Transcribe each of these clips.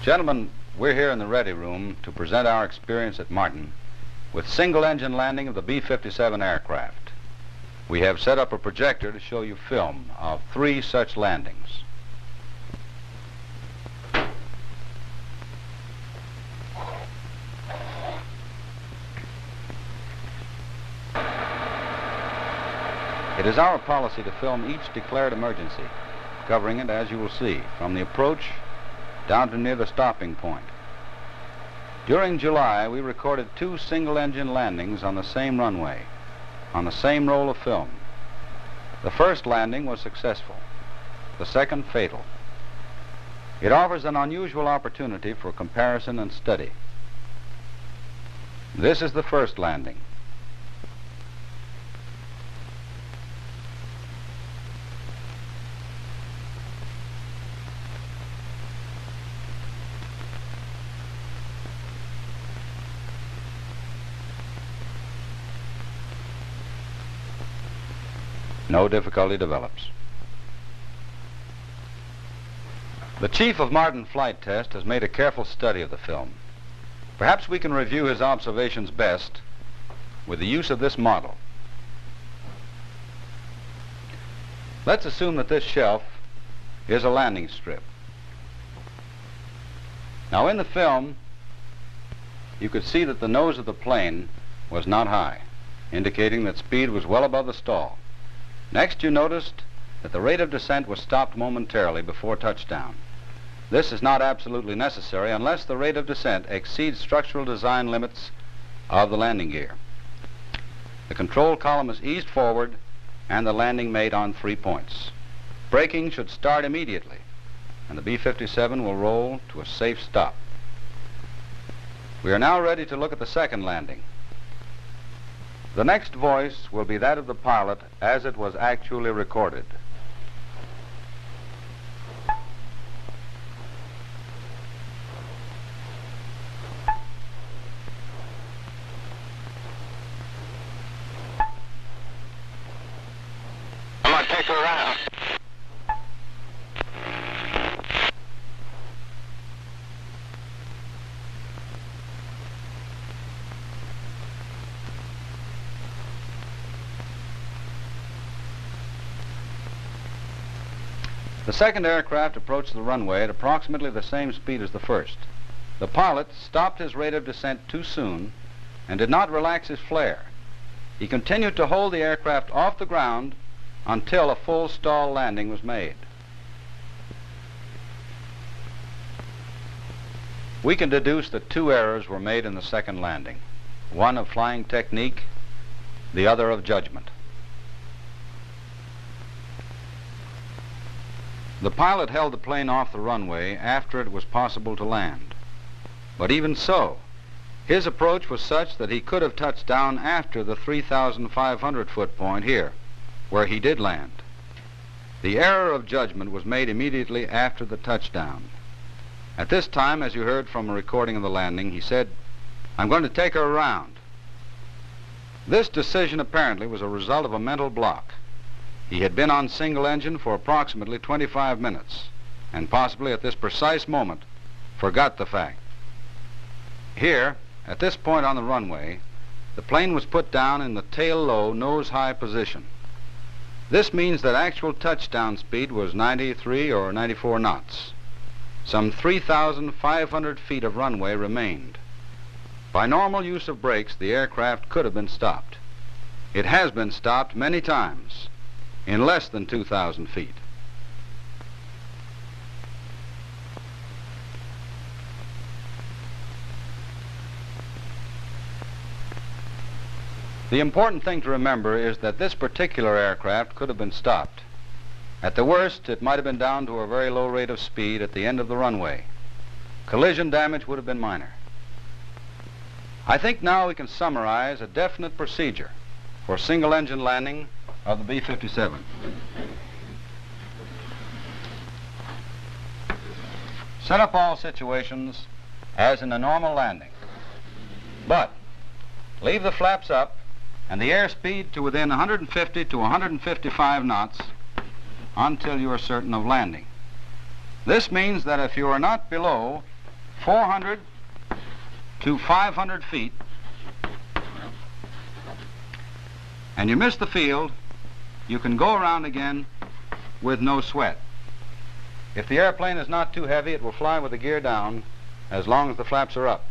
Gentlemen, we're here in the ready room to present our experience at Martin with single-engine landing of the B-57 aircraft. We have set up a projector to show you film of 3 such landings. It is our policy to film each declared emergency, covering it, as you will see, from the approach down to near the stopping point. During July, we recorded 2 single-engine landings on the same runway, on the same roll of film. The first landing was successful, the second fatal. It offers an unusual opportunity for comparison and study. This is the first landing. No difficulty develops. The chief of Martin Flight Test has made a careful study of the film. Perhaps we can review his observations best with the use of this model. Let's assume that this shelf is a landing strip. Now in the film, you could see that the nose of the plane was not high, indicating that speed was well above the stall. Next, you noticed that the rate of descent was stopped momentarily before touchdown. This is not absolutely necessary unless the rate of descent exceeds structural design limits of the landing gear. The control column is eased forward and the landing made on 3 points. Braking should start immediately, and the B-57 will roll to a safe stop. We are now ready to look at the second landing. The next voice will be that of the pilot as it was actually recorded. I'm going to take her around. The second aircraft approached the runway at approximately the same speed as the first. The pilot stopped his rate of descent too soon and did not relax his flare. He continued to hold the aircraft off the ground until a full stall landing was made. We can deduce that 2 errors were made in the second landing, one of flying technique, the other of judgment. The pilot held the plane off the runway after it was possible to land. But even so, his approach was such that he could have touched down after the 3,500-foot point here, where he did land. The error of judgment was made immediately after the touchdown. At this time, as you heard from a recording of the landing, he said, "I'm going to take her around." This decision apparently was a result of a mental block. He had been on single engine for approximately 25 minutes, and possibly at this precise moment forgot the fact. Here, at this point on the runway, the plane was put down in the tail-low, nose-high position. This means that actual touchdown speed was 93 or 94 knots. Some 3,500 feet of runway remained. By normal use of brakes, the aircraft could have been stopped. It has been stopped many times in less than 2,000 feet. The important thing to remember is that this particular aircraft could have been stopped. At the worst, it might have been down to a very low rate of speed at the end of the runway. Collision damage would have been minor. I think now we can summarize a definite procedure for single-engine landing of the B-57. Set up all situations as in a normal landing, but leave the flaps up and the airspeed to within 150 to 155 knots until you are certain of landing. This means that if you are not below 400 to 500 feet and you miss the field, you can go around again with no sweat. If the airplane is not too heavy, it will fly with the gear down as long as the flaps are up.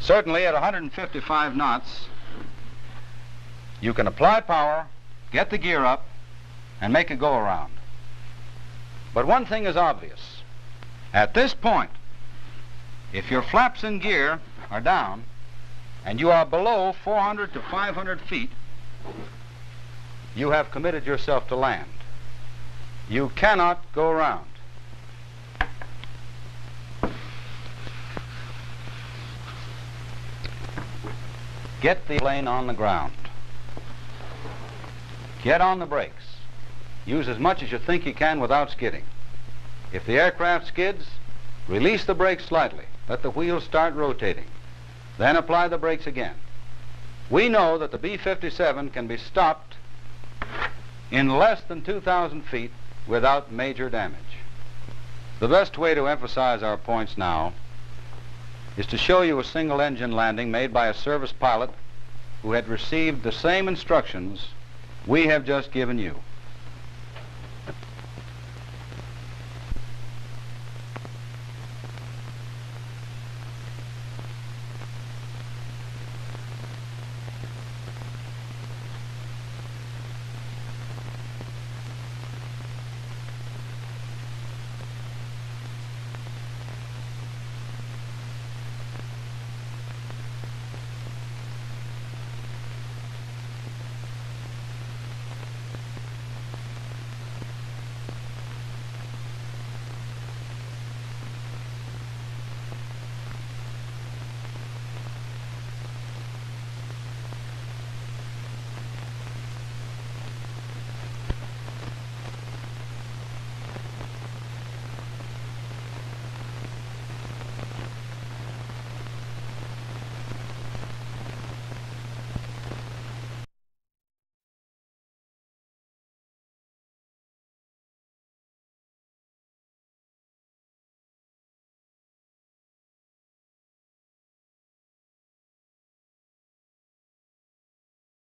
Certainly at 155 knots, you can apply power, get the gear up, and make a go around. But one thing is obvious. At this point, if your flaps and gear are down and you are below 400 to 500 feet, you have committed yourself to land. You cannot go around. Get the plane on the ground. Get on the brakes. Use as much as you think you can without skidding. If the aircraft skids, release the brakes slightly. Let the wheels start rotating. Then apply the brakes again. We know that the B-57 can be stopped in less than 2,000 feet without major damage. The best way to emphasize our points now is to show you a single-engine landing made by a service pilot who had received the same instructions we have just given you.